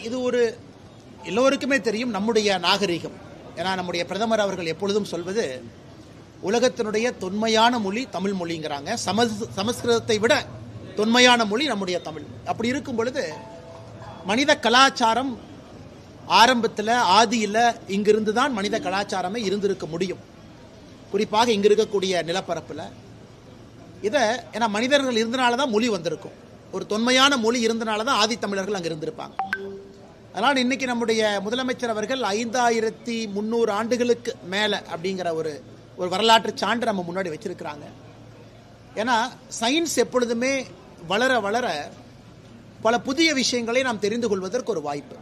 இது ஒரு எல்லோருக்குமே தெரியும் நம்முடைய நாகரிகம். ஏன்னா நம்முடைய பிரதமர் அவர்கள் எப்பொழுதும் சொல்வது உலகத்தினுடைய தொன்மையான மொழி தமிழ் மொழிங்கிறாங்க. சமஸ்கிருதத்தை விட தொன்மையான மொழி நம்முடைய தமிழ். அப்படி இருக்கும் பொழுது மனித கலாச்சாரம் ஆரம்பத்தில் ஆதியில் இங்கிருந்து தான் மனித கலாச்சாரமே இருந்திருக்க முடியும். குறிப்பாக இங்கு இருக்கக்கூடிய நிலப்பரப்பில் இதை ஏன்னா மனிதர்கள் இருந்தனால தான் மொழி வந்திருக்கும். ஒரு தொன்மையான மொழி இருந்தனால தான் ஆதி தமிழர்கள் அங்கே இருந்திருப்பாங்க. அதனால் இன்னைக்கு நம்முடைய முதலமைச்சர் அவர்கள் 5300 ஆண்டுகளுக்கு மேலே அப்படிங்கிற ஒரு வரலாற்று சான்று நம்ம முன்னாடி வச்சிருக்கிறாங்க. ஏன்னா சயின்ஸ் எப்பொழுதுமே வளர வளர பல புதிய விஷயங்களை நாம் தெரிந்து கொள்வதற்கு ஒரு வாய்ப்பு.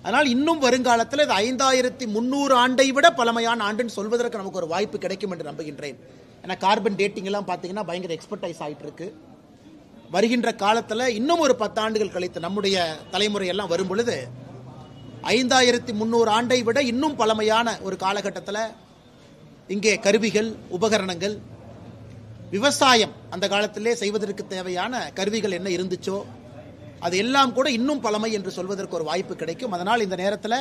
அதனால் இன்னும் வருங்காலத்தில் இது 5300 ஆண்டை விட பழமையான ஆண்டுன்னு சொல்வதற்கு நமக்கு ஒரு வாய்ப்பு கிடைக்கும் என்று நம்புகின்றேன். ஏன்னா கார்பன் டேட்டிங் எல்லாம் பார்த்தீங்கன்னா பயங்கர எக்ஸ்பர்டைஸ் ஆகிட்டு இருக்கு. வருகின்ற காலத்தில் இன்னும் ஒரு 10 ஆண்டுகள் கழித்து நம்முடைய தலைமுறையெல்லாம் வரும் பொழுது 5300 ஆண்டை விட இன்னும் பழமையான ஒரு காலகட்டத்தில் இங்கே கருவிகள், உபகரணங்கள், விவசாயம் அந்த காலத்திலே செய்வதற்கு தேவையான கருவிகள் என்ன இருந்துச்சோ அது எல்லாம் கூட இன்னும் பழமை என்று சொல்வதற்கு ஒரு வாய்ப்பு கிடைக்கும். அதனால் இந்த நேரத்தில்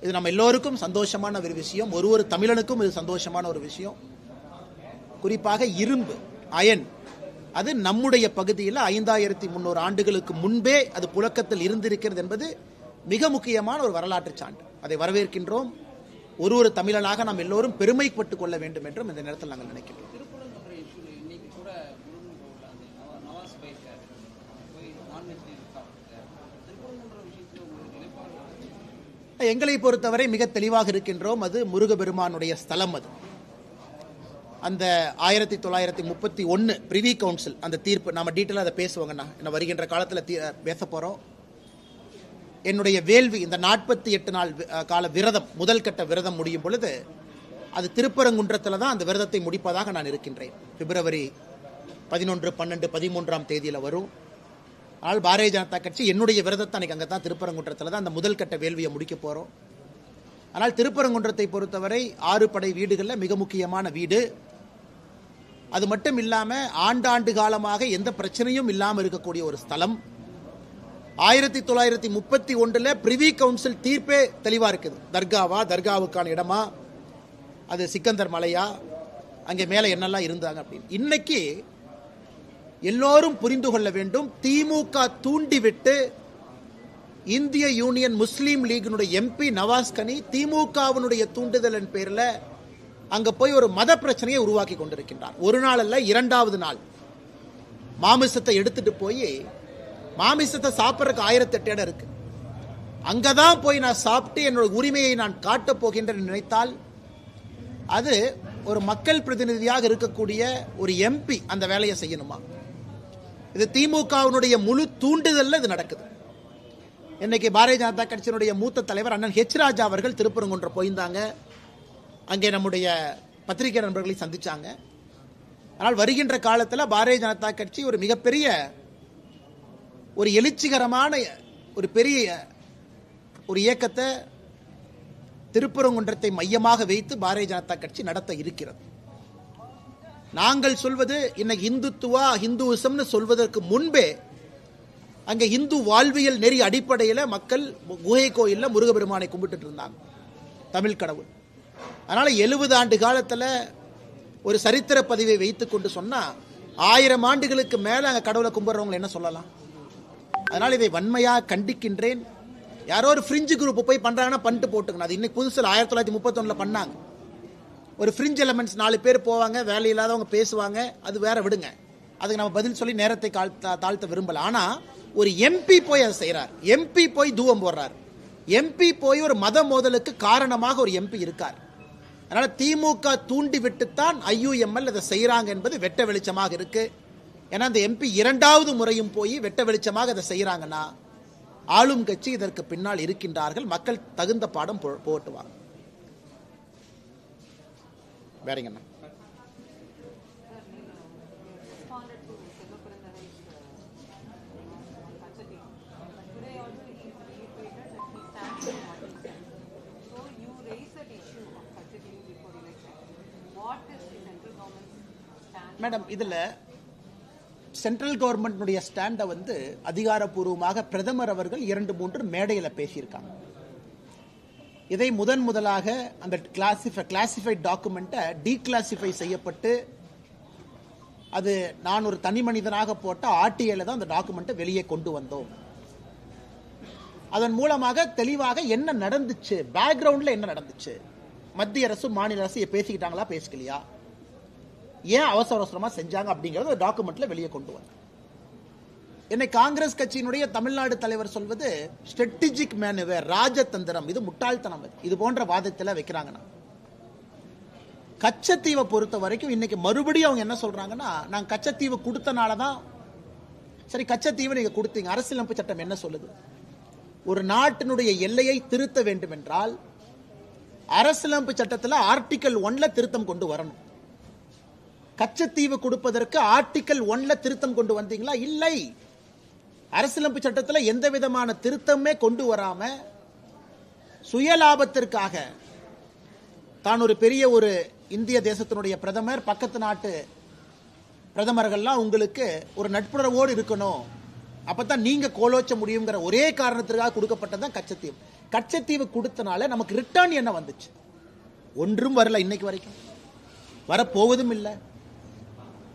இது நம்ம எல்லோருக்கும் சந்தோஷமான ஒரு விஷயம். ஒரு தமிழனுக்கும் இது சந்தோஷமான ஒரு விஷயம். குறிப்பாக இரும்பு, அயன், அது நம்முடைய பகுதியில் 5300 ஆண்டுகளுக்கு முன்பே அது புழக்கத்தில் இருந்திருக்கிறது என்பது மிக முக்கியமான ஒரு வரலாற்று சான்று. அதை வரவேற்கின்றோம். ஒரு தமிழனாக நாம் எல்லோரும் பெருமைப்பட்டுக் கொள்ள வேண்டும் என்றும் இந்த நேரத்தில் நாங்கள் நினைக்கிறோம். எங்களை பொறுத்தவரை மிக தெளிவாக இருக்கின்றோம். அது முருகபெருமானுடைய ஸ்தலம். அது அந்த 1931 பிரிவி கவுன்சில் அந்த தீர்ப்பு நாம டீட்டெயிலாக அதை பேசுவாங்கண்ணா. என்ன வருகின்ற காலத்தில் பேச போகிறோம். என்னுடைய வேள்வி இந்த 48 நாள் கால விரதம், முதல் கட்ட விரதம் முடியும் பொழுது அது திருப்பரங்குன்றத்தில் தான் அந்த விரதத்தை முடிப்பதாக நான் இருக்கின்றேன். பிப்ரவரி 11, 12, 13ஆம் தேதியில் வரும். ஆனால் பாரதிய ஜனதா கட்சி என்னுடைய விரதத்தை அன்றைக்கி அங்கே தான் திருப்பரங்குன்றத்தில் தான் அந்த முதல் கட்ட வேள்வியை முடிக்க போகிறோம். ஆனால் திருப்பரங்குன்றத்தை பொறுத்தவரை 6 படை வீடுகளில் மிக முக்கியமான வீடு. அது மட்டும் இல்லாமல் ஆண்டாண்டு காலமாக எந்த பிரச்சனையும் இல்லாமல் இருக்கக்கூடிய ஒரு ஸ்தலம். 1931 பிரிவி கவுன்சில் தீர்ப்பே தெளிவாக இருக்குது. தர்காவுக்கான இடமா, அது சிக்கந்தர் மலையா, அங்கே மேலே என்னெல்லாம் இருந்தாங்க அப்படின்னு. இன்னைக்கு எல்லோரும் புரிந்து கொள்ள வேண்டும். திமுக தூண்டிவிட்டு இந்திய யூனியன் முஸ்லீம் லீகினுடைய எம்பி நவாஸ் கனி திமுகவினுடைய தூண்டுதலின் பேரில் அங்கே போய் ஒரு மத பிரச்சனையை உருவாக்கி கொண்டிருக்கின்றார். ஒரு நாள் அல்ல, 2வது நாள் மாமிசத்தை எடுத்துட்டு போய் மாமிசத்தை சாப்பிட்றதுக்கு 1008 இடம் இருக்கு. அங்கதான் போய் நான் சாப்பிட்டு என்னோட உரிமையை நான் காட்டப் போகின்றேன் நினைத்தால் அது ஒரு மக்கள் பிரதிநிதியாக இருக்கக்கூடிய ஒரு எம்பி அந்த வேலையை செய்யணுமா? இது திமுகவினுடைய முழு தூண்டுதல்ல இது நடக்குது. இன்னைக்கு பாரதிய ஜனதா கட்சியினுடைய மூத்த தலைவர் அண்ணன் ஹெச் ராஜா அவர்கள் திருப்பரங்குன்றம் போயிருந்தாங்க. அங்கே நம்முடைய பத்திரிகை நண்பர்களை சந்திச்சாங்க. ஆனால் வருகின்ற காலத்தில் பாரதிய ஜனதா கட்சி ஒரு மிகப்பெரிய ஒரு எழுச்சிகரமான ஒரு பெரிய ஒரு இயக்கத்தை திருப்பரங்குன்றத்தை மையமாக வைத்து பாரதிய ஜனதா கட்சி நடத்த இருக்கிறது. நாங்கள் சொல்வது இன்னைக்கு இந்துத்துவா, ஹிந்துவிசம்னு சொல்வதற்கு முன்பே அங்கே இந்து வாழ்வியல் நெறி அடிப்படையில் மக்கள் குகை கோயிலில் முருகபெருமானை கும்பிட்டு இருந்தாங்க, தமிழ் கடவுள். அதனால 70 ஆண்டு காலத்தில் ஒரு சரித்திர பதிவை வைத்துக் கொண்டு சொன்னா 1000 ஆண்டுகளுக்கு மேல அங்கே கடவுளை கும்பிடுறவங்க என்ன சொல்லலாம்? அதனால் இதை வன்மையாக கண்டிக்கின்றேன். யாரோ ஒரு ஃப்ரிஞ்சு குரூப் போய் பண்றாங்கன்னா பண்ணிட்டு போட்டுக்கணும். அது இன்னைக்கு புதுசில் 1931 பண்ணாங்க. ஒரு ஃப்ரிஞ்ச் எலமெண்ட்ஸ் 4 பேர் போவாங்க, வேலை இல்லாதவங்க பேசுவாங்க, அது வேற விடுங்க. அதுக்கு நம்ம பதில் சொல்லி நேரத்தை தாழ்த்த விரும்பல. ஆனா ஒரு எம்பி போய் அதை செய்யறார், எம்பி போய் தூவம் போடுறார், எம்பி போய் ஒரு மத மோதலுக்கு காரணமாக ஒரு எம்பி இருக்கார். அதனால திமுக தூண்டி விட்டுத்தான் IUML அதை செய்யறாங்க என்பது வெட்ட வெளிச்சமாக இருக்கு. ஏன்னா அந்த எம்பி 2வது முறையும் போய் வெட்ட வெளிச்சமாக அதை செய்யறாங்கன்னா ஆளும் கட்சி இதற்கு பின்னால் இருக்கின்றார்கள். மக்கள் தகுந்த பாடம் போட்டுவாங்க. வேறங்கண்ணா. மேடம், இதில் சென்ட்ரல் கவர்மெண்ட் ஸ்டாண்டை வந்து அதிகாரப்பூர்வமாக பிரதமர் அவர்கள் 2-3 மேடையில் பேசியிருக்காங்க. இதை முதலாக அந்த கிளாசிஃபைட் டாக்குமெண்ட்டை டீகிளாசிஃபை செய்யப்பட்டு அது நான் ஒரு தனி மனிதனாக போட்ட ஆர்டிஐல தான் அந்த டாக்குமெண்ட்டை வெளியே கொண்டு வந்தோம். அதன் மூலமாக தெளிவாக என்ன நடந்துச்சு, பேக்ரவுண்ட்ல என்ன நடந்துச்சு, மத்திய அரசு மாநில அரசு பேசிக்கிட்டாங்களா பேசிக்கலையா, ஏன் அவசரமா செஞ்சாங்க அப்படிங்கறது டாக்குமெண்ட்ல வெளியே கொண்டு வந்தாங்க. என்னை காங்கிரஸ் கட்சியினுடைய தமிழ்நாடு தலைவர் சொல்வது ஸ்ட்ராட்டஜிக் மேனுவர், ராஜதந்திரம், இது முட்டாள்தனம். இது போன்ற வாதத்தில் வைக்கிறாங்கன்னா கச்சத்தீவை பொறுத்த வரைக்கும் இன்னைக்கு மறுபடியும் அவங்க என்ன சொல்றாங்கன்னா, நான் கச்சத்தீவு கொடுத்தனால தான். சரி, கச்சத்தீவை நீங்க கொடுத்தீங்க, அரசியலமைப்பு சட்டம் என்ன சொல்லுது? ஒரு நாட்டினுடைய எல்லையை திருத்த வேண்டும் என்றால் அரசியலமைப்பு சட்டத்தில் ஆர்டிகல் 1ல திருத்தம் கொண்டு வரணும். கச்சத்தீவு கொடுப்பதற்கு ஆர்டிகல் 1ல திருத்தம் கொண்டு வந்தீங்களா? இல்லை. அரசியலமைப்பு சட்டத்தில் எந்த விதமான திருத்தமே கொண்டு வராம சுயலாபத்திற்காக தான் ஒரு பெரிய ஒரு இந்திய தேசத்தினுடைய பிரதமர், பக்கத்து நாட்டு பிரதமர்கள்லாம் உங்களுக்கு ஒரு நட்புறவோடு இருக்கணும், அப்பதான் நீங்க கோலோச்ச முடியுங்கிற ஒரே காரணத்திற்காக கொடுக்கப்பட்டதான் கச்சத்தீவு. கச்சத்தீவு கொடுத்தனால நமக்கு ரிட்டர்ன் என்ன வந்துச்சு? ஒன்றும் வரல, இன்னைக்கு வரைக்கும் வரப்போவதும் இல்லை.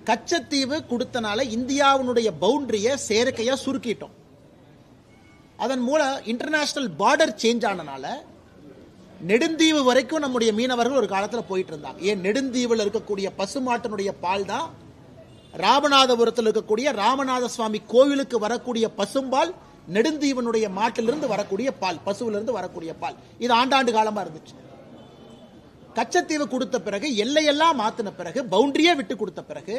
கச்சத்தீவு கொடுத்தனால இந்தியாவுடைய பவுண்டரிய செயற்கையா சுருக்கிட்டோம். அதன் மூலம் இன்டர்நேஷனல் பார்டர் சேஞ்ச் ஆனனால நெடுந்தீவு வரைக்கும் நம்முடைய மீனவர்கள் ஒரு காலத்தில் போயிட்டு இருந்தாங்க. ஏன், நெடுந்தீவில் இருக்கக்கூடிய பசுமாட்டினுடைய பால் தான் ராமநாதபுரத்தில் இருக்கக்கூடிய ராமநாத சுவாமி கோவிலுக்கு வரக்கூடிய பசும்பால் நெடுந்தீவனுடைய மாட்டிலிருந்து வரக்கூடிய பால், பசுவிலிருந்து வரக்கூடிய பால். இது ஆண்டாண்டு காலமா இருந்துச்சு. கச்சத்தீவு கொடுத்த பிறகு, எல்லையெல்லாம் மாத்தின பிறகு, பவுண்டரியே விட்டு கொடுத்த பிறகு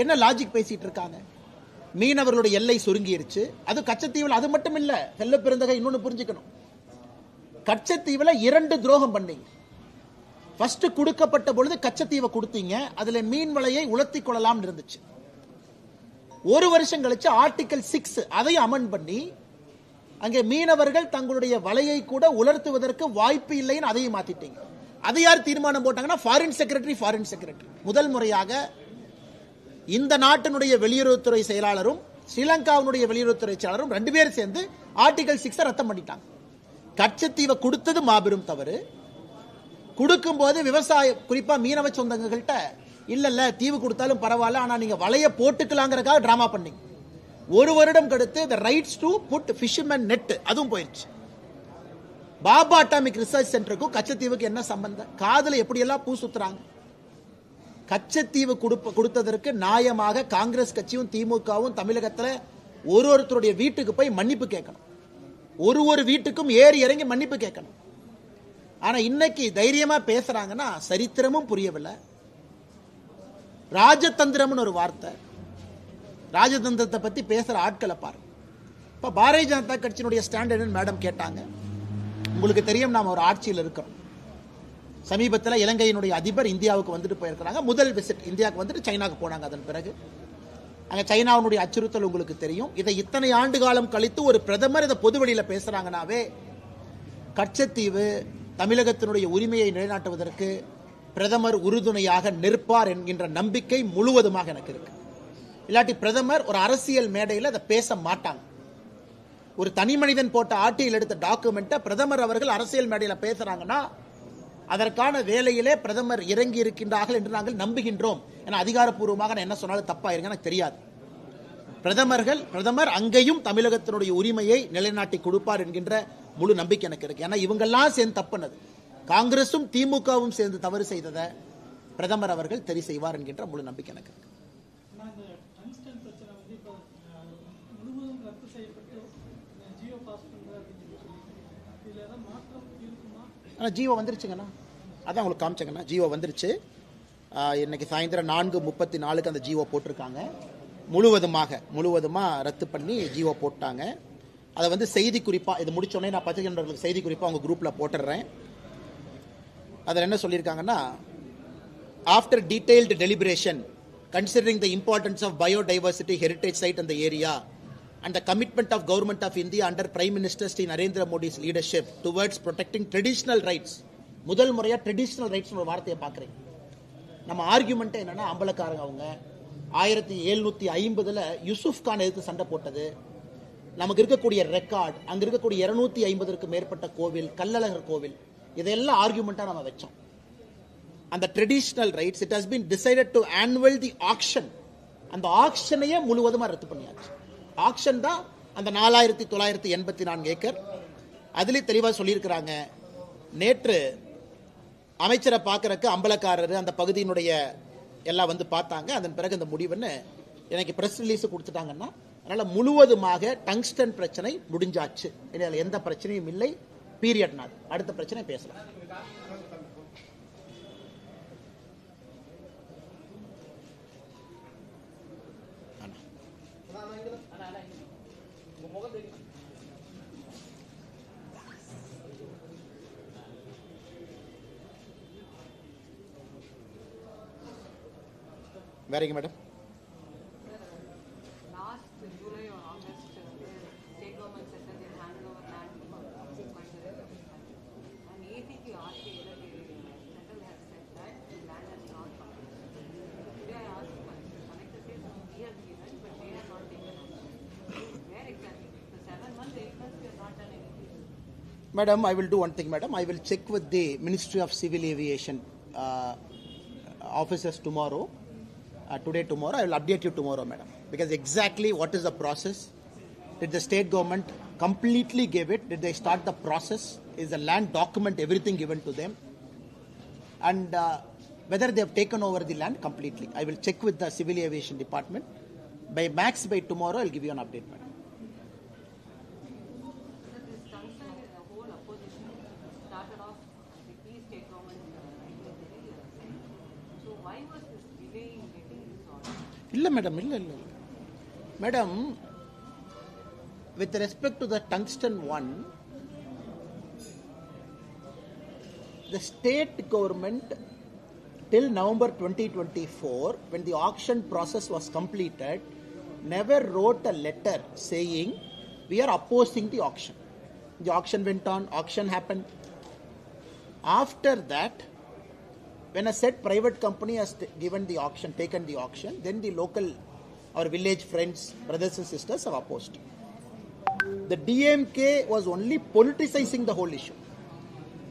என்ன லாஜிக் பேசிட்டு இருக்காங்க? மீனவர்களுடைய எல்லை சுருங்கிருச்சு. அது கச்சத்தீவில். அது மட்டும் இல்ல, செல்ல பெருந்தகை இன்னொன்னு புரிஞ்சுக்கணும். கச்சத்தீவில் 2 துரோகம் பண்ணீங்க. ஃபர்ஸ்ட் கொடுக்கப்பட்ட பொழுது கச்சத்தீவை கொடுத்தீங்க, அதுல மீன் வலையை உலர்த்திக் கொள்ளலாம் இருந்துச்சு. ஒரு வருஷம் கழிச்சு ஆர்டிகல் 6 அதையும் அமெண்ட் பண்ணி அங்கே மீனவர்கள் தங்களுடைய வலையை கூட உலர்த்துவதற்கு வாய்ப்பு இல்லைன்னு அதையும் மாத்திட்டீங்க. அதை யார் தீர்மானம் போட்டாங்கன்னா ஃபாரின் செக்ரட்டரி. முதல் முறையாக இந்த நாட்டினுடைய வெளியுறவுத்துறை செயலாளரும் ஸ்ரீலங்காவுடைய வெளியுறவுத்துறை செயலாளரும் 2 பேரும் சேர்ந்து ஆர்டிகல் 6 ரத்தம் பண்ணிட்டாங்க. கச்சத்தீவை கொடுத்தது மாபெரும் தவறு. கொடுக்கும் போது விவசாய, குறிப்பா மீனவ சொந்தங்கள்கிட்ட இல்ல தீவு கொடுத்தாலும் பரவாயில்ல, ஆனா நீங்க வலைய போட்டுக்கலாங்கிறதுக்காக டிராமா பண்ணீங்க. ஒரு வருடம் கழித்து the rights to put fisherman net அதுவும் போயிருச்சு. பாபா அட்டாமிக் ரிசர்ச் சென்டருக்கும் கச்சத்தீவுக்கு என்ன சம்பந்தம்? காதல எப்படி எல்லாம் பூ சுத்துறாங்க. கச்சத்தீவு கொடுத்ததற்கு நியாயமாக காங்கிரஸ் கட்சியும் திமுகவும் தமிழகத்தில் ஒருத்தருடைய வீட்டுக்கு போய் மன்னிப்பு கேட்கணும். ஒரு வீட்டுக்கும் ஏறி இறங்கி மன்னிப்பு கேட்கணும். ஆனா இன்னைக்கு தைரியமா பேசுறாங்கன்னா சரித்திரமும் புரியவில்லை. ராஜதந்திரம்னு ஒரு வார்த்தை, ராஜதந்திரத்தை பத்தி பேசுற ஆட்களை பாருங்க. இப்ப பாரதிய ஜனதா கட்சியினுடைய ஸ்டாண்ட் என்னன்னு மேடம் கேட்டாங்க. உங்களுக்கு தெரியும், நாம ஒரு ஆட்சியில் இருக்கிறோம். சமீபத்தில் இலங்கையினுடைய அதிபர் இந்தியாவுக்கு வந்துட்டு போயிருக்கிறாங்க. முதல் விசிட் இந்தியாவுக்கு வந்துட்டு சைனாவுக்கு போனாங்க. அதன் பிறகு அங்க சைனாவுடைய அச்சுறுத்தல் உங்களுக்கு தெரியும். இதை இத்தனை ஆண்டு காலம் கழித்து ஒரு பிரதமர் இதை பொதுவெளியில பேசுறாங்கன்னாவே கச்சத்தீவு தமிழகத்தினுடைய உரிமையை நிலைநாட்டுவதற்கு பிரதமர் உறுதுணையாக நிற்பார் என்கின்ற நம்பிக்கை முழுவதுமாக எனக்கு இருக்கு. இல்லாட்டி பிரதமர் ஒரு அரசியல் மேடையில் அதை பேச மாட்டாங்க. ஒரு தனி மனிதன் போட்ட ஆட்சியில் எடுத்த டாக்குமெண்ட்டை பிரதமர் அவர்கள் அரசியல் மேடையில் பேசுறாங்கன்னா அதற்கான வேலையிலே பிரதமர் இறங்கி இருக்கின்றார்கள் என்று நாங்கள் நம்புகின்றோம். என அதிகாரப்பூர்வமாக நான் என்ன சொன்னாலும் தப்பா இருங்க, எனக்கு தெரியாது. பிரதமர் அங்கேயும் தமிழகத்தினுடைய உரிமையை நிலைநாட்டி கொடுப்பார் என்கின்ற முழு நம்பிக்கை எனக்கு இருக்கு. ஏன்னா இவங்கெல்லாம் சேர்ந்து தப்புனது, காங்கிரசும் திமுகவும் சேர்ந்து தவறு செய்ததை பிரதமர் அவர்கள் சரி செய்வார் என்கின்ற முழு நம்பிக்கை எனக்கு இருக்கு. ஆனால் ஜியோ வந்துருச்சுங்கண்ணா, அதான் உங்களுக்கு காமிச்சங்கண்ணா, ஜியோ வந்துருச்சு. இன்னைக்கு சாயந்தரம் 4:34 அந்த ஜியோ போட்டிருக்காங்க. முழுவதுமாக ரத்து பண்ணி ஜியோ போட்டாங்க. அதை வந்து செய்தி குறிப்பாக இது முடிச்சோடனே நான் பத்திரிகை நண்பர்களுக்கு செய்தி குறிப்பாக அவங்க குரூப்பில் போட்டுடுறேன். அதில் என்ன சொல்லியிருக்காங்கன்னா, after detailed deliberation considering the importance of biodiversity heritage site அந்த area and the commitment of government of India under Prime Minister Shri Narendra Modi's leadership towards protecting traditional rights. முதல் முறையா ட்ரெடிஷனல் ரைட்ஸ் ஒரு வார்த்தையை பார்க்குறேன். நம்ம argument என்னன்னா, அம்பலக்காரங்க அவங்க 1750 யூசுப் கான் எதிர்த்து சண்டை போட்டது, நமக்கு இருக்கக்கூடிய ரெக்கார்ட், அங்க இருக்கக்கூடிய 250க்கு மேற்பட்ட கோவில், கள்ளழகர் கோவில், இதெல்லாம் ஆர்குமெண்டா நம்ம வச்சோம். அந்த traditional rights it has been decided to annual the action. அந்த ஆக்ஷனையே முழுவதுமா ரத்து பண்ணியாச்சு. ஆக்ஷன் தான் அந்த 4984 ஏக்கர். அதுலேயும் தெளிவாக சொல்லியிருக்கிறாங்க. நேற்று அமைச்சரை பார்க்கறக்கு அம்பலக்காரர் அந்த பகுதியினுடைய எல்லாம் வந்து பார்த்தாங்க. அதன் பிறகு அந்த முடிவுன்னு எனக்கு பிரஸ் ரிலீஸ் கொடுத்துட்டாங்கன்னா, அதனால முழுவதுமாக டங்ஸ்டன் பிரச்சனை முடிஞ்சாச்சு. இதில் எந்த பிரச்சனையும் இல்லை. பீரியட். நாள் அடுத்த பிரச்சனை பேசலாம். வேறங்க madam. Madam, I will do one thing, madam. I will check with the Ministry of Civil Aviation officers tomorrow. Today, tomorrow. I will update you tomorrow, madam. Because exactly what is the process? Did the state government completely give it? Did they start the process? Is the land document, everything given to them? And whether they have taken over the land completely. I will check with the Civil Aviation Department. By tomorrow, I will give you an update, madam. இல்ல madam, இல்ல madam, with respect to the tungsten one, the state government till November 2024, when the auction process was completed, never wrote a letter saying we are opposing the auction. The auction went on, auction happened. After that, when a said private company has given the auction, taken the auction, then the local or village friends, brothers and sisters have opposed. The DMK was only politicizing the whole issue.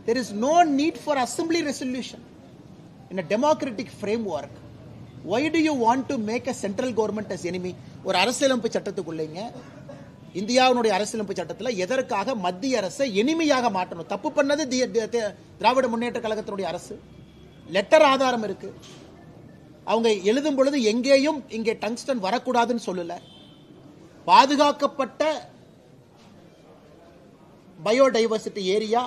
There is no need for assembly resolution. In a democratic framework, why do you want to make a central government as enemy? ஒரு அரசியலமைப்பு சட்டத்துக்குள்ளேங்க, இந்தியாவுடைய அரசியலமைப்பு சட்டத்தில் எதற்காக மத்திய அரசை எனிமையாக மாற்றணும்? தப்பு பண்ணது திராவிட முன்னேற்ற கழகத்தினுடைய அரசு. லெட்டர் ஆதாரம் இருக்கு. அவங்க எழுதும் பொழுது எங்கேயும் இங்கே டங்ஸ்டன் வரக்கூடாதுன்னு சொல்லல. பாதுகாக்கப்பட்ட பயோடைவர்சிட்டி ஏரியா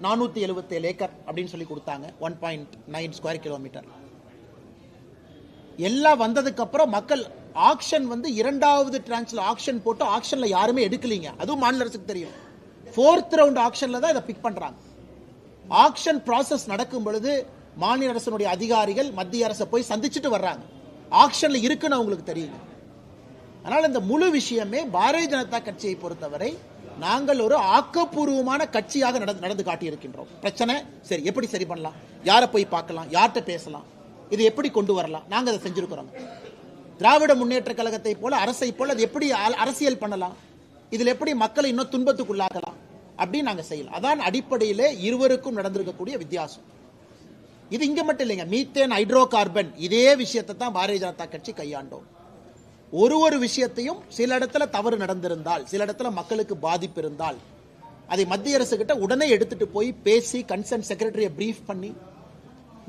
477 ஏக்கர் அப்படின்னு சொல்லி கொடுத்தாங்க. 1.9 ஸ்கொயர் கிலோமீட்டர். எல்லாம் வந்ததுக்கு அப்புறம் மக்கள் ஆக்ஷன் வந்து இரண்டாவது டிரான்ஸ்ல ஆக்ஷன் போட்டு ஆக்ஷன்ல யாருமே எடுக்கலீங்க. அதுவும் மாநில அரசுக்கு தெரியும். 4th ரவுண்ட் ஆக்ஷன்ல தான் இதை பிக் பண்றாங்க. ஆக்ஷன் ப்ராசஸ் நடக்கும் பொழுது மாநில அரசுடைய அதிகாரிகள் மத்திய அரசை போய் சந்திச்சுட்டு வர்றாங்க. ஆக்ஷன்ல இருக்குன்னு அவங்களுக்கு தெரியும். அதனால இந்த முழு விஷயமே பாரதிய ஜனதா கட்சியை பொறுத்தவரை நாங்கள் ஒரு ஆக்கப்பூர்வமான கட்சியாக நடந்து காட்டியிருக்கின்றோம். பிரச்சனை சரி, எப்படி சரி பண்ணலாம், யாரை போய் பார்க்கலாம், யார்கிட்ட பேசலாம், இது எப்படி கொண்டு வரலாம், நாங்கள் அதை செஞ்சிருக்கிறோம். திராவிட முன்னேற்ற கழகத்தை போல அரசை போல அது எப்படி அரசியல் பண்ணலாம், இதில் எப்படி மக்களை இன்னும் துன்பத்துக்குள்ளாக்கலாம் அப்படின்னு நாங்கள் செய்யலாம். அதான் அடிப்படையிலே இருவருக்கும் நடந்திருக்கக்கூடிய வித்தியாசம். இது இங்க மட்டும் இல்லைங்க, மீத்தேன், ஹைட்ரோ கார்பன், இதே விஷயத்தை தான் பாரதிய ஜனதா கட்சி கையாண்டோம். ஒரு விஷயத்தையும் சில இடத்துல தவறு நடந்திருந்தால், சில இடத்துல மக்களுக்கு பாதிப்பு இருந்தால் அதை மத்திய அரசு கிட்ட உடனே எடுத்துட்டு போய் பேசி கன்சர்ன் செக்ரட்டரியை பிரீஃப் பண்ணி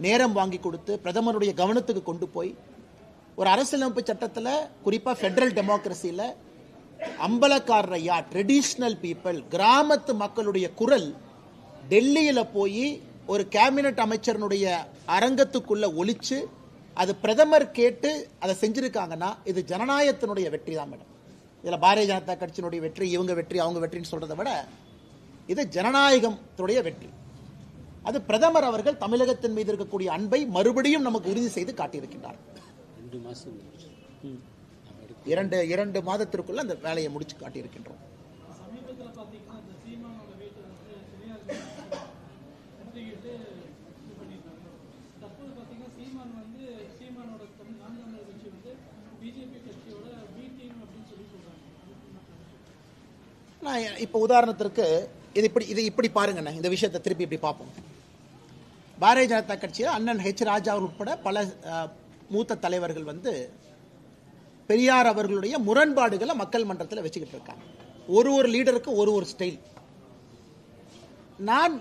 நேரம் வாங்கி கொடுத்து பிரதமருடைய கவனத்துக்கு கொண்டு போய் ஒரு அரசியலமைப்பு சட்டத்தில், குறிப்பா பெடரல் டெமோக்ரஸியில அம்பலக்காரர் ஐயா, ட்ரெடிஷனல் பீப்புள், கிராமத்து மக்களுடைய குரல் டெல்லியில போய் ஒரு கேபினட் அமைச்சருடைய அரங்கத்துக்குள்ள ஒலிச்சு அது பிரதமர் கேட்டு அதை செஞ்சிருக்காங்கன்னா இது ஜனநாயகத்தினுடைய வெற்றி தான் மேடம். இதுல பாரதிய ஜனதா கட்சியினுடைய வெற்றி, இவங்க வெற்றி, அவங்க வெற்றின்னு சொல்றதை விட இது ஜனநாயகத்துடைய வெற்றி. அது பிரதமர் அவர்கள் தமிழகத்தின் மீது இருக்கக்கூடிய அன்பை மறுபடியும் நமக்கு உறுதி செய்து காட்டியிருக்கின்றார். 2 மாதத்திற்குள்ள அந்த வேலையை முடிச்சு காட்டியிருக்கின்றோம். நான் இப்போ உதாரணத்திற்கு இது இப்படி பாருங்கண்ணே, இந்த விஷயத்தை திருப்பி இப்படி பார்ப்போம். பாரதிய ஜனதா கட்சியில் அண்ணன் ஹெச் ராஜா உட்பட பல மூத்த தலைவர்கள் பெரியார் அவர்களுடைய முரண்பாடுகளை மக்கள் மன்றத்தில் வச்சுக்கிட்டு இருக்காங்க. ஒரு லீடருக்கு ஒரு ஸ்டைல். நான்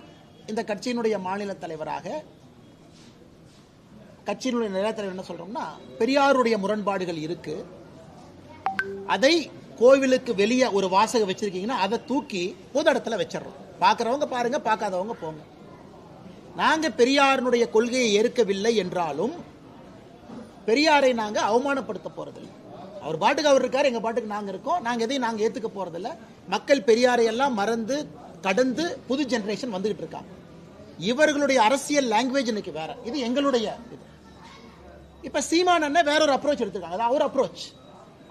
இந்த கட்சியினுடைய மாநில தலைவராக, கட்சியினுடைய நிலைய தலைவர் என்ன சொல்றோம்னா, பெரியாருடைய முரண்பாடுகள் இருக்கு, அதை கோவிலுக்கு வெளியே ஒரு வாசகம் வச்சிருக்கீங்கன்னா அதை தூக்கி பொது இடத்துல வச்சிடறோம். பார்க்குறவங்க பாருங்க, பார்க்காதவங்க போங்க. நாங்க பெரியாருடைய கொள்கையை ஏற்கவில்லை என்றாலும் பெரியாரை நாங்க அவமானப்படுத்த போறதில்லை. அவர் பாட்டுக்கு அவர் இருக்காரு, எங்க பாட்டுக்கு நாங்க இருக்கோம். நாங்க எதையும் நாங்க ஏத்துக்க போறதில்லை. மக்கள் பெரியாரை எல்லாம் மறந்து கடந்து புது ஜெனரேஷன் வந்துகிட்டு இருக்காங்க. இவர்களுடைய அரசியல் லாங்குவேஜ் இன்னைக்கு வேற, இது எங்களுடைய இது. இப்ப சீமான் அண்ணன் வேற ஒரு அப்ரோச் எடுத்திருக்காங்க, அது அவர் அப்ரோச்.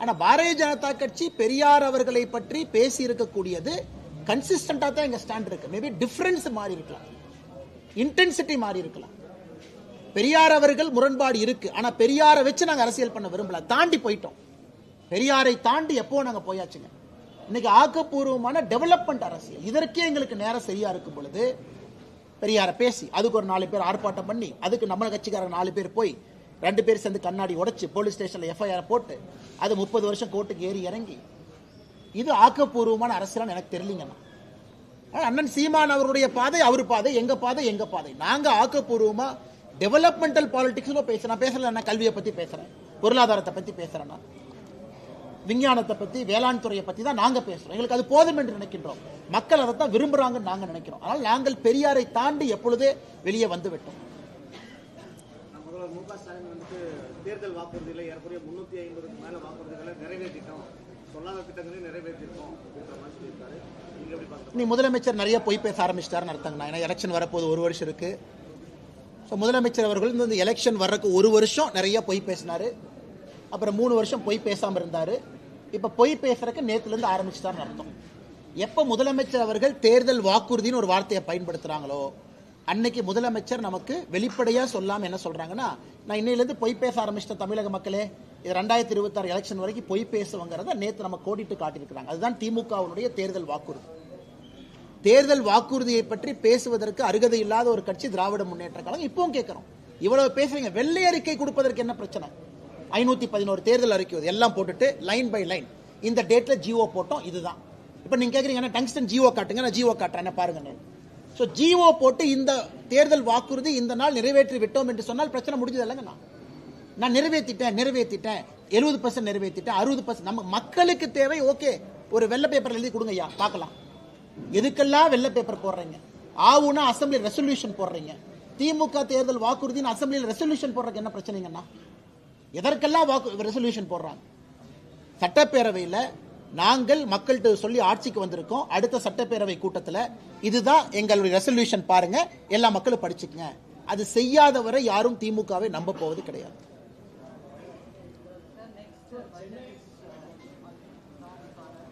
ஆனா பாரதிய ஜனதா கட்சி பெரியார் அவர்களை பற்றி பேசி இருக்கக்கூடியது கன்சிஸ்டன்டா தான் எங்க ஸ்டாண்ட் இருக்கு. மேபி டிஃபரன்ஸ் மாறி இருக்கலாம், இன்டென்சிட்டி மாறி இருக்கலாம். பெரியார் அவர்கள் முரண்பாடு இருக்கு, ஆனா பெரியாரை வச்சு நாங்க அரசியல் பண்ண விரும்பல. தாண்டி போயிட்டோம். பெரியாரை தாண்டி எப்போ நாங்க போயாச்சுங்க. இன்னைக்கு ஆக்கப்பூர்வமான டெவலப்மெண்ட் அரசியல், இதற்கே எங்களுக்கு நேரம் சரியா இருக்கும் பொழுது பெரியாரை பேசி அதுக்கு ஒரு 4 பேர் ஆர்ப்பாட்டம் பண்ணி, அதுக்கு நம்ம கட்சிக்காரங்க 4 பேர் போய் 2 பேர் சேர்ந்து கண்ணாடி உடைச்சு போலீஸ் ஸ்டேஷன்ல எஃப்ஐஆர் போட்டு அது 30 வருஷம் கோர்ட்டுக்கு ஏறி இறங்கி, இது ஆக்கப்பூர்வமான அரசியல் எனக்கு தெரியலங்கண்ணா. அண்ணன் சீமான் அவருடைய பாதை அவர் பாதை, எங்க பாதை எங்க பாதை. நாங்க ஆக்கப்பூர்வமா டெவலப்மெண்டல் பாலிடிக்ஸ் பேசுறேன். பேசல, நான் கல்வியை பத்தி பேசுறேன், பொருளாதாரத்தை பத்தி பேசுறேன், விஞ்ஞானத்தை பத்தி, வேளாண் துறையை பத்தி தான் நாங்க பேசுறோம். எங்களுக்கு அது போதும் என்று நினைக்கின்றோம். மக்கள் அதை தான் விரும்புறாங்கன்னு நாங்க நினைக்கிறோம். ஆனால் நாங்கள் பெரியாரை தாண்டி எப்பொழுதே வெளியே வந்து விட்டோம். தேர்தல் வாக்குறுதியில் ஏறக்குறைய 350க்கு மேல வாக்குறுதிகளை நிறைவேற்றிட்டோம், சொல்லாத திட்டங்களை நிறைவேற்றிட்டோம் அப்படின்ற மாதிரி சொல்லியிருக்காரு. நீங்க எப்படி பார்க்கறீங்க? நீ முதலமைச்சர் நிறைய பொய் பேச ஆரம்பிச்சிட்டாருன்னு அர்த்தங்கண்ணா. ஏன்னா எலெக்ஷன் வரப்போது 1 வருஷம் இருக்கு. ஸோ முதலமைச்சர் அவர்கள் இந்த எலெக்ஷன் வர்றதுக்கு 1 வருஷம் நிறைய பொய் பேசினாரு. அப்புறம் 3 வருஷம் பொய் பேசாமல் இருந்தாரு. இப்போ பொய் பேசுறதுக்கு நேற்றுலேருந்து ஆரம்பிச்சுட்டாருன்னு அர்த்தம். எப்போ முதலமைச்சர் அவர்கள் தேர்தல் வாக்குறுதின்னு ஒரு வார்த்தையை பயன்படுத்துறாங்களோ அன்னைக்கு முதலமைச்சர் நமக்கு வெளிப்படையாக சொல்லாமல் என்ன சொல்றாங்கன்னா, நான் இன்னையிலேருந்து பொய் பேச ஆரம்பிச்சிட்டேன் தமிழக மக்களே, இது 2026 எலெக்ஷன் வரைக்கும் பொய் பேசுவங்கிறத நேற்று நம்ம கோடிட்டு காட்டியிருக்கிறாங்க. அதுதான் திமுகவுடைய தேர்தல் வாக்குறுதி. தேர்தல் வாக்குறுதியை பற்றி பேசுவதற்கு அருகதை இல்லாத ஒரு கட்சி திராவிட முன்னேற்ற கழகம். இப்பவும் கேட்கிறோம், இவ்வளவு பேசுறீங்க, வெள்ளை அறிக்கை கொடுப்பதற்கு என்ன பிரச்சனை? 511 தேர்தல் அறிக்கை எல்லாம் போட்டுட்டு லைன் பை லைன் இந்த டேட்ல ஜிஓ போட்டோம், இதுதான். இப்போ நீங்க கேட்குறீங்க டங்ஸ்டன் ஜிஓ காட்டுங்க, நான் ஜிஓ காட்டுறேன் பாருங்க. ஸோ ஜிஓ போட்டு இந்த தேர்தல் வாக்குறுதி இந்த நாள் நிறைவேற்றி விட்டோம் என்று சொன்னால் பிரச்சனை முடிஞ்சது இல்லைங்க. நான் நிறைவேற்றிட்டேன் 70% நிறைவேற்றிட்டேன், 60%. நம்ம மக்களுக்கு தேவை. ஓகே, ஒரு வெள்ளை பேப்பர் எழுதி கொடுங்க ஐயா பார்க்கலாம். எதுக்கெல்லாம் வெள்ளை பேப்பர் போடுறீங்க? ஆவுனா அசம்பிளி ரெசல்யூஷன் போடுறீங்க. திமுக தேர்தல் வாக்குறுதின்னு அசம்பிளியில் ரெசல்யூஷன் போடுறதுக்கு என்ன பிரச்சனைங்கண்ணா? எதற்கெல்லாம் ரெசல்யூஷன் போடுறாங்க? சட்டப்பேரவையில் நாங்கள் மக்கள்கிட்ட சொல்லி ஆட்சிக்கு வந்திருக்கோம். அடுத்த சட்டப்பேரவை கூட்டத்தில் இதுதான் எங்களுடைய ரெசல்யூஷன், பாருங்க, எல்லா மக்களும் படிச்சுக்கங்க. அது செய்யாதவரை யாரும் திமுகவை நம்ப போவது கிடையாது.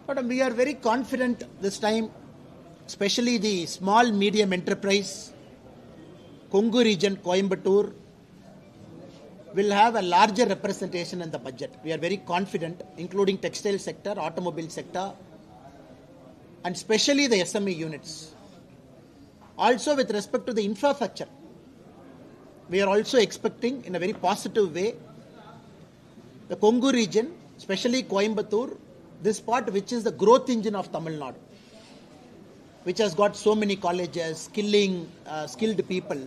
But we are very confident this time, especially the small medium enterprise, Kongu region, Coimbatore, will have a larger representation in the budget. We are very confident, including textile sector, automobile sector, and especially the SME units. Also with respect to the infrastructure, we are also expecting in a very positive way the Kongu region, especially Coimbatore, this part which is the growth engine of Tamil Nadu, which has got so many colleges, skilled people,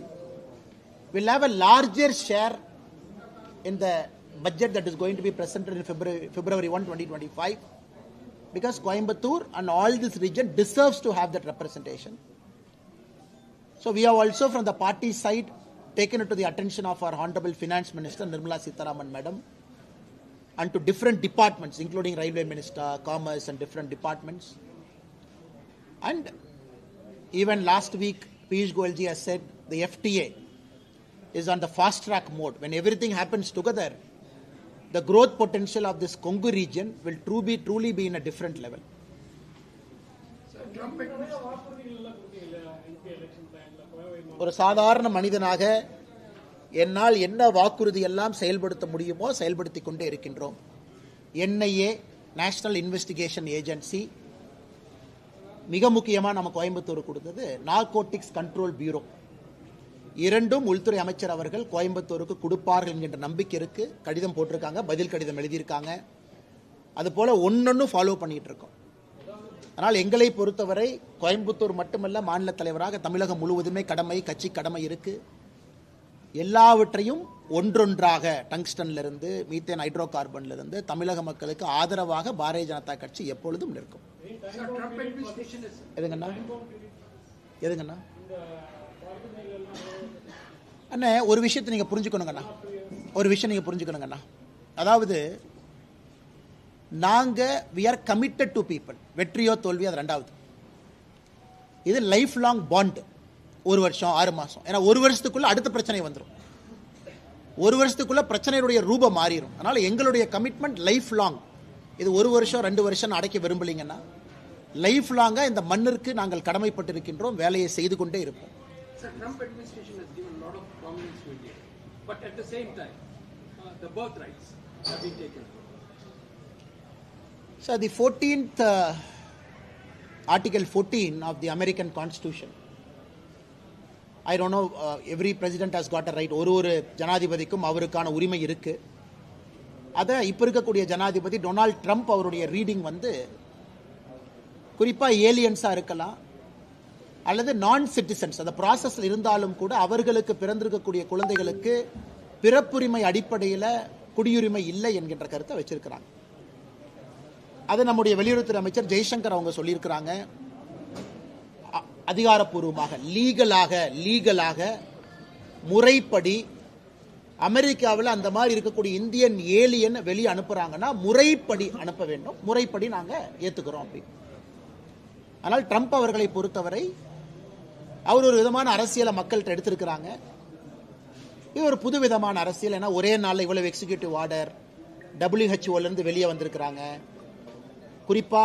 will have a larger share in the budget that is going to be presented in February 1, 2025, because Coimbatore and all this region deserves to have that representation. So we have also from the party side taken it to the attention of our Honorable Finance Minister Nirmala Sitharaman Madam and to different departments including Railway Minister, Commerce and different departments. And even last week Piyush Goyalji has said the FTA is on the fast track mode. When everything happens together, the growth potential of this Kongu region will truly be in a different level. ஒரு சாதாரண மனிதனாக என்னால் என்ன வாக்குறுதி எல்லாம் செயல்படுத்த முடியுமோ செயல்படுத்தி கொண்டே இருக்கின்றோம். NIA, நேஷனல் இன்வெஸ்டிகேஷன் ஏஜென்சி, மிக முக்கியமாக நம்ம கோயம்புத்தூர் கொடுத்தது நார்கோட்டிக்ஸ் கண்ட்ரோல் பியூரோ. இரண்டும் உள்துறை அமைச்சர் அவர்கள் கோயம்புத்தூருக்கு கொடுப்பார்கள் என்கின்ற நம்பிக்கை இருக்கு. கடிதம் போட்டிருக்காங்க, பதில் கடிதம் எழுதியிருக்காங்க. அதுபோல ஒன்னொன்னு ஃபாலோ பண்ணிட்டு இருக்கோம். அதனால் எங்களை பொறுத்தவரை கோயம்புத்தூர் மட்டுமல்ல, மாநில தலைவராக தமிழகம் முழுவதுமே கடமை, கட்சி கடமை இருக்கு. எல்லாவற்றையும் ஒன்றொன்றாக டங்ஸ்டன்ல இருந்து மீத்தேன் ஹைட்ரோ கார்பன்ல இருந்து தமிழக மக்களுக்கு ஆதரவாக பாரதிய ஜனதா கட்சி எப்பொழுதும் நிற்கும். எதுங்கண்ணா எதுங்கண்ணா அண்ணே, ஒரு விஷயத்தை நீங்க புரிஞ்சுக்கணுங்கண்ணா, ஒரு விஷயம் நீங்க புரிஞ்சுக்கணுங்கண்ணா. அதாவது நாங்க we are committed to people. வெற்றியோ தோல்வியோ அது ரெண்டாவது. இது லைஃப் லாங் பாண்ட். 1 வருஷம் 6 மாசம். ஏன்னா 1 வருஷத்துக்குள்ள அடுத்த பிரச்சனை வந்துடும். 1 வருஷத்துக்குள்ள பிரச்சனையுடைய ரூபம் மாறிடும். அதனால எங்களுடைய கமிட்மெண்ட் லைஃப் லாங். இது 1 வருஷம் 2 வருஷம் அடைக்க விரும்பலீங்கன்னா லைஃப் லாங்கா இந்த மண்ணிற்கு நாங்கள் கடமைப்பட்டிருக்கின்றோம். வேலையை செய்து கொண்டே இருப்போம். Sir, Trump administration has given a lot of prominence to India, but at the same time, the birth rights have been taken. So the 14th Article 14 of the American Constitution, I don't know, every president has got a right. ஒரு ஜனாதிபதிக்கும் அவருக்கான உரிமை இருக்கு. அதை இப்ப இருக்கக்கூடிய ஜனாதிபதி Donald Trump அவருடைய reading வந்து குறிப்பா ஏலியன்ஸா இருக்கலாம் அல்லது நான் சிட்டிசன்ஸ் அந்த ப்ராசஸ்ல இருந்தாலும் கூட அவர்களுக்கு பிறந்திருக்கக்கூடிய குழந்தைகளுக்கு பிறப்புரிமை அடிப்படையில் குடியுரிமை இல்லை என்கின்ற கருத்தை வச்சிருக்கிறாங்க. அது நம்முடைய வெளியுறவுத்துறை அமைச்சர் ஜெய்சங்கர் அவங்க சொல்லியிருக்கிறாங்க. அதிகாரப்பூர்வமாக லீகலாக முறைப்படி அமெரிக்காவில் அந்த மாதிரி இருக்கக்கூடிய இந்தியன் ஏலியன் வெளியே அனுப்புறாங்கன்னா முறைப்படி அனுப்ப வேண்டும். முறைப்படி நாங்க ஏத்துக்கிறோம் அப்படின்னு. ஆனால் ட்ரம்ப் அவர்களை பொறுத்தவரை அவர் ஒரு விதமான அரசியலை மக்கள்கிட்ட எடுத்திருக்கிறாங்க. இது ஒரு புது விதமான அரசியல். ஏன்னா ஒரே நாளில் இவ்வளவு எக்ஸிகியூட்டிவ் ஆர்டர், WHO இருந்து வெளியே வந்திருக்கிறாங்க. குறிப்பா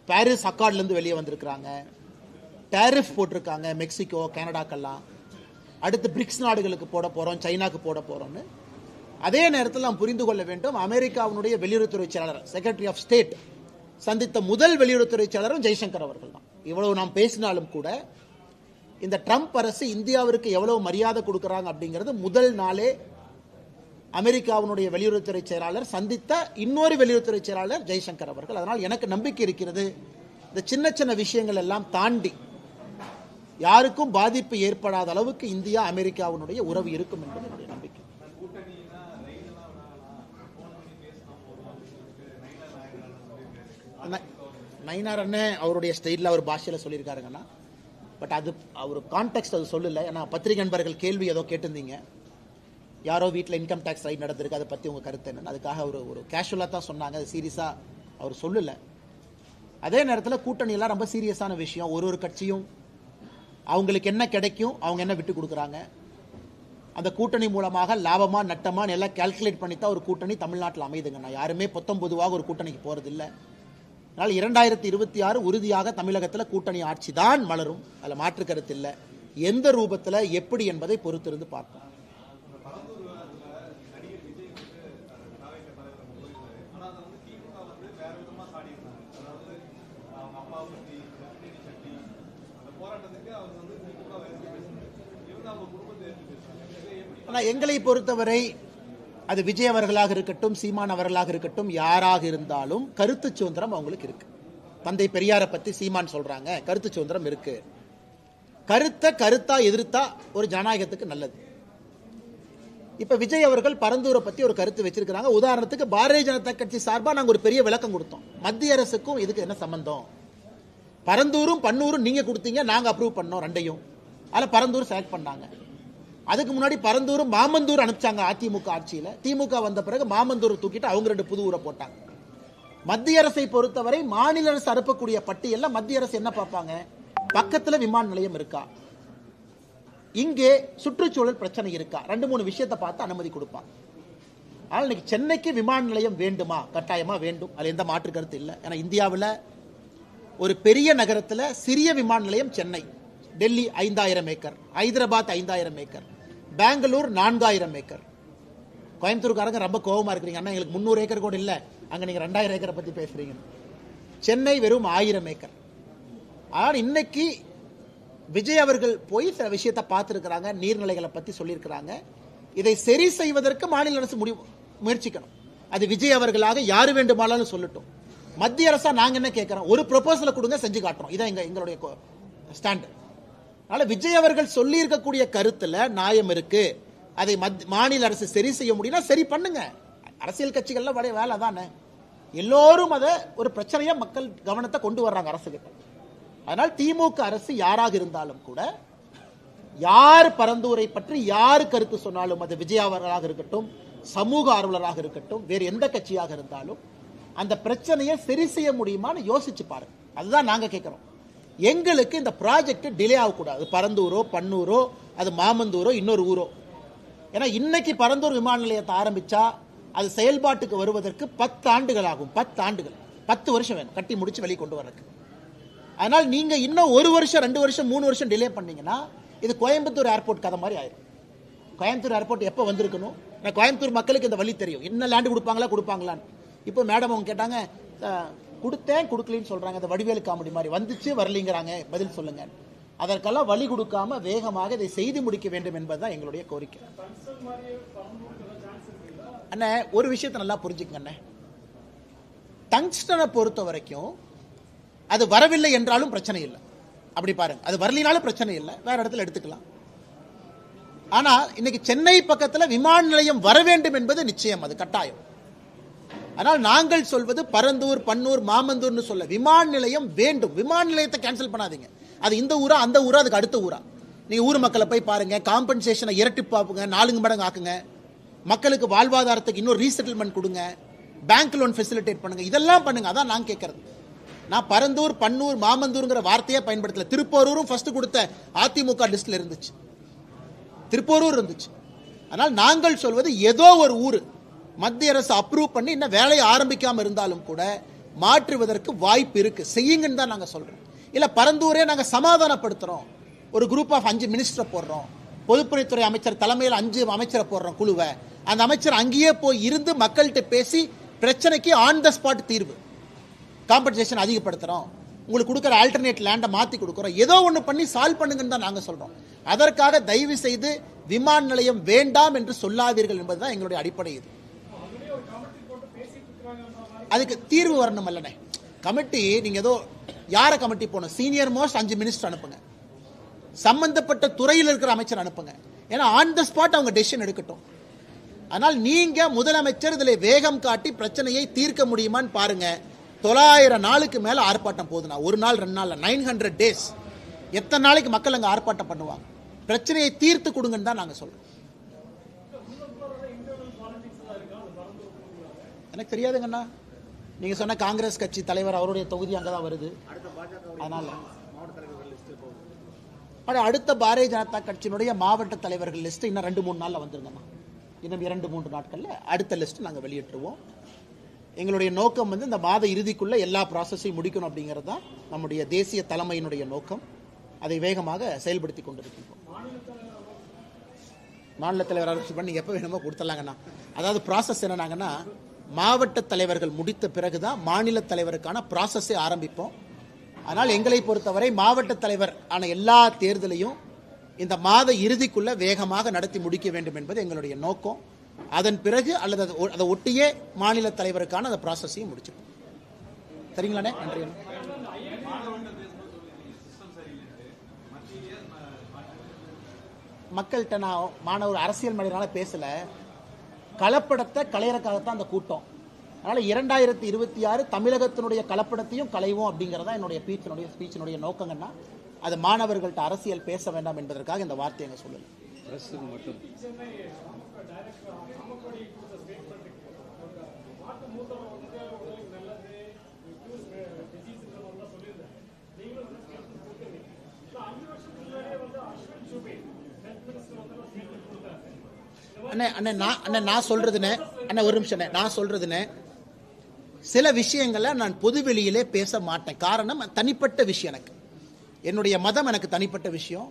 பாரிஸ் அக்கார்ட்ல இருந்து வெளியே வந்திருக்கிறாங்க. டேரிஃப் போட்டிருக்காங்க மெக்சிகோ, கனடாக்கெல்லாம். அடுத்து பிரிக்ஸ் நாடுகளுக்கு போட போறோம், சைனாக்கு போட போறோம்னு. அதே நேரத்தில் நாம் புரிந்து கொள்ள வேண்டும், அமெரிக்காவுடைய வெளியுறவுத்துறை செயலாளர் செக்ரட்டரி ஆஃப் ஸ்டேட் சந்தித்த முதல் வெளியுறவுத்துறை செயலாளரும் ஜெய்சங்கர் அவர்கள் தான். இவ்வளவு நாம் பேசினாலும் கூட இந்த ட்ரம்ப் அரசு இந்தியாவிற்கு எவ்வளவு மரியாதை கொடுக்கறாங்க அப்படிங்கிறது முதல் நாளே அமெரிக்காவுடைய வெளியுறவுத்துறை செயலாளர் சந்தித்த இன்னொரு வெளியுறவுத்துறை செயலாளர் ஜெய்சங்கர் அவர்கள். அதனால் எனக்கு நம்பிக்கை இருக்கிறது, இந்த சின்ன சின்ன விஷயங்கள் எல்லாம் தாண்டி யாருக்கும் பாதிப்பு ஏற்படாத அளவுக்கு இந்தியா அமெரிக்காவுடைய உறவு இருக்கும் என்பது என்னுடைய நம்பிக்கை. நயினார் அண்ணன் அவருடைய ஸ்டைலில் அவர் பாஷையில் சொல்லியிருக்காருங்கன்னா, பட் அது அவர் கான்டெக்ட் அது சொல்லல. ஏன்னா பத்திரிகை நண்பர்கள் கேள்வி ஏதோ கேட்டிருந்தீங்க, யாரோ வீட்டில் இன்கம் டேக்ஸ் ரைட் நடந்திருக்கு, அதை பற்றி உங்கள் கருத்து என்னன்னு. அதுக்காக அவர் ஒரு கேஷுவலாக தான் சொன்னாங்க, அது சீரியஸாக அவர் சொல்லல. அதே நேரத்தில் கூட்டணியெல்லாம் ரொம்ப சீரியஸான விஷயம். ஒரு கட்சியும் அவங்களுக்கு என்ன கிடைக்கும், அவங்க என்ன விட்டு கொடுக்குறாங்க, அந்த கூட்டணி மூலமாக லாபமா நட்டமா எல்லாம் கால்குலேட் பண்ணித்தான் ஒரு கூட்டணி தமிழ்நாட்டில் அமைதுங்க. நான் யாருமே பொதுவாக ஒரு கூட்டணிக்கு போறதில்லை. அதனால் 2026 உறுதியாக தமிழகத்தில் கூட்டணி ஆட்சி தான் மலரும், அதில் மாற்று கருத்து இல்லை. எந்த ரூபத்தில் எப்படி என்பதை பொறுத்திருந்து பார்ப்போம். எங்களை பொறுத்தவரை அது விஜய் அவர்களாக இருக்கட்டும், சீமான் அவர்களாக இருக்கட்டும், யாராக இருந்தாலும் கருத்து சுதந்திரம் அவங்களுக்கு இருக்கு. தந்தை பெரியாரை பத்தி சீமான் சொல்றாங்க, கருத்து சுதந்திரம் இருக்கு. கருத்தா எதிர்த்தா ஒரு ஜனநாயகத்துக்கு நல்லது. இப்ப விஜய் அவர்கள் பரந்தூரை பத்தி ஒரு கருத்து வச்சிருக்காங்க. உதாரணத்துக்கு பாரதிய ஜனதா கட்சி சார்பா நாங்க ஒரு பெரிய விளக்கம் கொடுத்தோம். மத்திய அரசுக்கும் இதுக்கு என்ன சம்பந்தம், பரந்தூரும் பன்னூரும் நீங்க கொடுத்தீங்க, நாங்க அப்ரூவ் பண்ணோம் ரெண்டையும். அதில் பரந்தூர் செலக்ட் பண்ணாங்க. அதுக்கு முன்னாடி பரந்தூரும் மாமந்தூர் அனுப்பிச்சாங்க அதிமுக ஆட்சியில். திமுக வந்த பிறகு மாமந்தூர் தூக்கிட்டு அவங்க 2 புது ஊரை போட்டாங்க. மத்திய அரசை பொறுத்தவரை மாநில அரசு அனுப்பக்கூடிய பட்டியல்ல மத்திய அரசு என்ன பார்ப்பாங்க, பக்கத்துல விமான நிலையம் இருக்கா, இங்கே சுற்றுச்சூழல் பிரச்சனை இருக்கா, 2-3 விஷயத்தை பார்த்து அனுமதி கொடுப்பாங்க. ஆனால் இன்னைக்கு சென்னைக்கு விமான நிலையம் வேண்டுமா, கட்டாயமா வேண்டும், அதுல எந்த மாற்று கருத்து இல்லை. ஏன்னா இந்தியாவில் ஒரு பெரிய நகரத்தில் சிறிய விமான நிலையம் Chennai, Delhi 5000 acre, Hyderabad 5000 acre, Bangalore 4000 acre. கோயம்புத்தூர்காரங்க ரொம்ப கோபமா இருக்கிறீங்க, அண்ணா எங்களுக்கு 300 ஏக்கர் கூட இல்லை, அங்க நீங்க 2000 ஏக்கரை பத்தி பேசுறீங்க. சென்னை வெறும் 1000 ஏக்கர். ஆனால் இன்னைக்கு விஜய் அவர்கள் போய் சில விஷயத்தை பார்த்துருக்கிறாங்க, நீர்நிலைகளை பற்றி சொல்லியிருக்கிறாங்க. இதை சரி செய்வதற்கு மாநில அரசு முயற்சிக்கணும். அது விஜய் அவர்களாக யாரு வேண்டுமானாலும் சொல்லட்டும். மத்திய அரசா நாங்க என்ன கேட்கிறோம், ஒரு ப்ரொபோசலை கொடுங்க, செஞ்சு காட்டுறோம். இதான் எங்களுடைய ஸ்டாண்ட். அதனால விஜய் அவர்கள் சொல்லி இருக்கக்கூடிய கருத்துல நியாயம் இருக்கு. அதை மாநில அரசு சரி செய்ய முடியும்னா சரி பண்ணுங்க. அரசியல் கட்சிகள்ல வேலை தானே. எல்லோரும் அதை ஒரு பிரச்சனையா மக்கள் கவனத்தை கொண்டு வர்றாங்க அரசுகிட்ட. அதனால் திமுக அரசு யாராக இருந்தாலும் கூட, யார் பரந்தூரை பற்றி யார் கருத்து சொன்னாலும், அது விஜய் அவர்களாக இருக்கட்டும், சமூக ஆர்வலராக இருக்கட்டும், வேறு எந்த கட்சியாக இருந்தாலும், அந்த பிரச்சனையை சரி செய்ய முடியுமான்னு யோசிச்சு பாருங்க. அதுதான் நாங்க கேட்கிறோம். எங்களுக்கு இந்த ப்ராஜெக்ட் டிலே ஆகக்கூடாது. பரந்தூரோ பன்னூரோ அது மாமந்தூரோ இன்னொரு ஊரோ. ஏன்னா இன்னைக்கு பரந்தூர் விமான நிலையத்தை ஆரம்பிச்சா அது செயல்பாட்டுக்கு வருவதற்கு 10 ஆண்டுகள் ஆகும். 10 ஆண்டுகள், 10 வருஷம் வேணும் கட்டி முடிச்சு வெளியே கொண்டு வரக்கு. அதனால் நீங்க இன்னும் 1 வருஷம் 2 வருஷம் 3 வருஷம் டிலே பண்ணீங்கன்னா இது கோயம்புத்தூர் ஏர்போர்ட் கதை மாதிரி ஆயிடும். கோயம்புத்தூர் ஏர்போர்ட் எப்போ வந்திருக்கணும்? கோயம்புத்தூர் மக்களுக்கு இந்த வழி தெரியும். இன்னும் லேண்டு கொடுப்பாங்களான்னு. இப்போ மேடம் அவங்க கேட்டாங்க, கொடுத்தேன் கொடுக்கலன்னு சொல்றாங்க. அந்த வடிவேலு காமெடி மாதிரி வந்துச்சு வரலிங்கிறாங்க, பதில் சொல்லுங்க. அதற்கெல்லாம் வழி கொடுக்காம வேகமாக இதை செய்து முடிக்க வேண்டும் என்பதுதான் எங்களுடைய கோரிக்கை. அண்ணே ஒரு விஷயத்தை நல்லா புரிஞ்சுக்கங்க அண்ணே, டங்ஸ்டனை பொறுத்த வரைக்கும் அது வரவில்லை என்றாலும் பிரச்சனை இல்லை. அப்படி பாருங்க, அது வரலினாலும் பிரச்சனை இல்லை, வேற இடத்துல எடுத்துக்கலாம். ஆனா இன்னைக்கு சென்னை பக்கத்தில் விமான நிலையம் வர வேண்டும் என்பது நிச்சயம், அது கட்டாயம். ஆனால் நாங்கள் சொல்வது பரந்தூர் பன்னூர் மாமந்தூர்னு சொல்ல, விமான நிலையம் வேண்டும். விமான நிலையத்தை கேன்சல் பண்ணாதீங்க. அது இந்த ஊரா அந்த ஊரா அதுக்கு அடுத்த ஊரா. நீங்க ஊர் மக்களை போய் பாருங்க, காம்பன்சேஷனை இரட்டிப்பாப்புங்க, 4 மடங்கு ஆக்குங்க, மக்களுக்கு வாழ்வாதாரத்துக்கு இன்னொரு ரீசெட்டில்மெண்ட் கொடுங்க, பேங்க் லோன் ஃபெசிலிட்டேட் பண்ணுங்க, இதெல்லாம் பண்ணுங்க. அதான் நான் கேட்கறது. நான் பரந்தூர் பன்னூர் மாமந்தூர்ங்கிற வார்த்தையே பயன்படுத்தல. திருப்போரூரும் ஃபர்ஸ்ட் கொடுத்த அதிமுக லிஸ்ட்ல இருந்துச்சு, திருப்போரூர் இருந்துச்சு. ஆனால் நாங்கள் சொல்வது ஏதோ ஒரு ஊர் மத்திய அரசு அப்ரூவ் பண்ணி இன்னும் வேலையை ஆரம்பிக்காம இருந்தாலும் கூட மாற்றுவதற்கு வாய்ப்பு இருக்கு, செய்யுங்கன்னு தான் நாங்க சொல்றோம். இல்ல பரந்தூரே நாங்க சமாதானப்படுத்துறோம், ஒரு குரூப் ஆஃப் 5 மினிஸ்டரை போடுறோம், பொதுப்பணித்துறை அமைச்சர் தலைமையில் 5 அமைச்சரை போடுறோம் குழுவை. அந்த அமைச்சர் அங்கேயே போய் இருந்து மக்கள்கிட்ட பேசி பிரச்சனைக்கு ஆன் த ஸ்பாட் தீர்வு, காம்பன்சேஷன் அதிகப்படுத்துறோம், உங்களுக்கு கொடுக்குற ஆல்டர்னேட் லேண்டை மாற்றி கொடுக்குறோம், ஏதோ ஒன்று பண்ணி சால்வ் பண்ணுங்கன்னு தான் நாங்கள் சொல்கிறோம். அதற்காக தயவு செய்து விமான நிலையம் வேண்டாம் என்று சொல்லாதீர்கள் என்பதுதான் எங்களுடைய அடிப்படை. இது அதுக்கு தீர்வு வரணும் அல்லனே. கமிட்டி நீங்க ஏதோ யாரை கமிட்டி போகணும், சீனியர் மோஸ்ட் 5 மினிஸ்டர் அனுப்புங்க, சம்பந்தப்பட்ட துறையில் இருக்கிற அமைச்சர் அனுப்புங்க. ஏன்னா ஆன் த ஸ்பாட் அவங்க டெசிஷன் எடுக்கட்டும். ஆனால் நீங்க முதலமைச்சர் இதில் வேகம் காட்டி பிரச்சனையை தீர்க்க முடியுமான்னு பாருங்க. 900 நாளுக்கு மேல ஆர்ப்பாட்டம் போகுதுன்னா, ஒரு நாள் 2 நாள் 900 டேஸ், எத்தனை நாளைக்கு மக்கள் அங்க ஆர்ப்பாட்டம் பண்ணுவாங்க? பிரச்சனையை தீர்த்து கொடுங்கன்னு தான் நாங்க சொல்றோம். எனக்கு தெரியாதுங்கண்ணா, நீங்க சொன்ன காங்கிரஸ் கட்சி தலைவர் அவருடைய தொகுதி அங்கதான் வருது. அதனால அடுத்த பாரதிய ஜனதா கட்சியினுடைய மாவட்ட தலைவர்கள் லிஸ்ட் இன்னும் 2-3 நாள்ல வந்துருங்கண்ணா. இன்னும் 2-3 நாட்கள்ல அடுத்த லிஸ்ட் நாங்க வெளியிட்டுருவோம். எங்களுடைய நோக்கம் இந்த மாத இறுதிக்குள்ள எல்லா ப்ராசஸையும் முடிக்கணும் அப்படிங்கிறது தான் நம்முடைய தேசிய தலைமையினுடைய நோக்கம். அதை வேகமாக செயல்படுத்தி கொண்டிருக்கின்றோம். மாநில தலைவர் அரசு பண்ணி எப்போ வேணுமோ கொடுத்துடலாங்கண்ணா. அதாவது ப்ராசஸ் என்னன்னாங்கன்னா, மாவட்ட தலைவர்கள் முடித்த பிறகுதான் மாநில தலைவருக்கான ப்ராசஸை ஆரம்பிப்போம். ஆனால் எங்களை பொறுத்தவரை மாவட்ட தலைவர் ஆன எல்லா தேர்தலையும் இந்த மாத இறுதிக்குள்ள வேகமாக நடத்தி முடிக்க வேண்டும் என்பது எங்களுடைய நோக்கம். அதன் பிறகு அல்லது அதை ஒட்டியே மாநில தலைவருக்கான அந்த ப்ராசஸையும் முடிச்சிருக்கோம். சரிங்களாண்ணே? நன்றி. மக்கள்கிட்ட நான் மாணவர் அரசியல் மனிதனால பேசல, கலப்படத்தை கலையறக்காகத்தான் அந்த கூட்டம். அதனால 2026 தமிழகத்தினுடைய கலப்படத்தையும் களைவோம் அப்படிங்கிறதா என்னுடைய ஸ்பீச்சினுடைய நோக்கங்கன்னா, அது மாணவர்கள்ட்ட அரசியல் பேச வேண்டாம் என்பதற்காக இந்த வார்த்தையை எங்க சொல்லல. நான் சொல்றதுன்னு ஒரு நிமிஷம், நான் சொல்றதுன்னு சில விஷயங்களை நான் பொதுவெளியிலே பேச மாட்டேன். காரணம், தனிப்பட்ட விஷயம். எனக்கு என்னுடைய மதம் எனக்கு தனிப்பட்ட விஷயம்.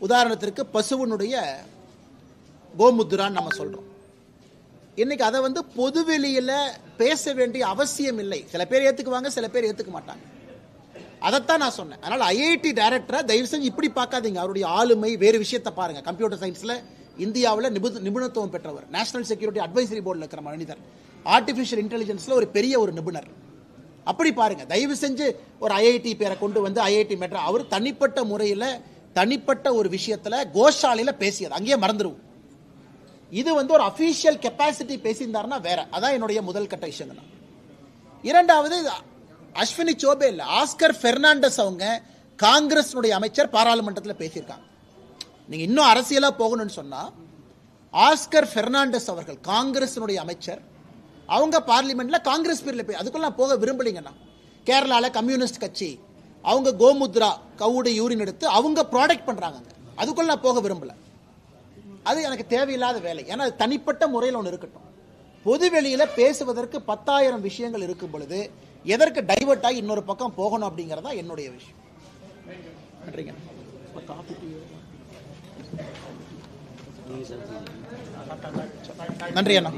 உதாரணத்திற்கு பசுவனுடைய கோமுத்ரான்னு நம்ம சொல்றோம். இன்னைக்கு அதை பொதுவெளியில பேச வேண்டிய அவசியம் இல்லை. சில பேர் ஏத்துக்குவாங்க, சில பேர் ஏத்துக்க மாட்டாங்க. அதைத்தான் நான் சொன்னேன். அதனால் ஐஐடி டைரக்டரை தயவு செஞ்சு இப்படி பார்க்காதீங்க. அவருடைய ஆளுமை வேறு விஷயத்தை பாருங்க. கம்ப்யூட்டர் சயின்ஸில் இந்தியாவில் நிபுணத்துவம் பெற்றவர், நேஷனல் செக்யூரிட்டி அட்வைசரி போர்டில் இருக்கிற மனிதர், ஆர்டிஃபிஷியல் இன்டெலிஜென்ஸில் ஒரு பெரிய ஒரு நிபுணர். அப்படி பாருங்க. தயவு செஞ்சு ஒரு ஐஐடி பேரை கொண்டு வந்து ஐஐடி மெட்ரா அவர் தனிப்பட்ட முறையில் தனிப்பட்ட ஒரு விஷயத்தில் கோஷாலையில் பேசியது அங்கேயே மறந்துடுவோம். இது வந்து ஒரு அஃபீஷியல் கெப்பாசிட்டி பேசியிருந்தாருன்னா வேற. அதான் என்னுடைய முதல் கட்ட விஷயங்கள். இரண்டாவது, அஸ்வினி சோபே இல்லை, ஆஸ்கர் பெர்னாண்டஸ் அவங்க காங்கிரஸ் அமைச்சர் பாராளுமன்றத்தில் பேசியிருக்காங்க. நீங்க இன்னும் அரசியலா போகணும்னு சொன்னா ஆஸ்கர் பெர்னாண்டஸ் அவர்கள் காங்கிரஸ் அமைச்சர், அவங்க பார்லிமெண்ட்ல காங்கிரஸ் பேர்ல போய் அதுக்குள்ள போக விரும்பலீங்கன்னா, கேரளால கம்யூனிஸ்ட் கட்சி அவங்க கோமுத்ரா கவுட யூரின் எடுத்து அவங்க ப்ராடக்ட் பண்றாங்க, அதுக்குள்ள நான் போக விரும்பல. அது எனக்கு தேவையில்லாத வேலை. ஏன்னா அது தனிப்பட்ட முறையில் ஒன்று இருக்கட்டும். பொது வெளியில பேசுவதற்கு 10,000 விஷயங்கள் இருக்கும் பொழுது எதற்கு டைவர்ட் ஆகி இன்னொரு பக்கம் போகணும் அப்படிங்கறதா என்னுடைய விஷயம். நன்றி அண்ணா.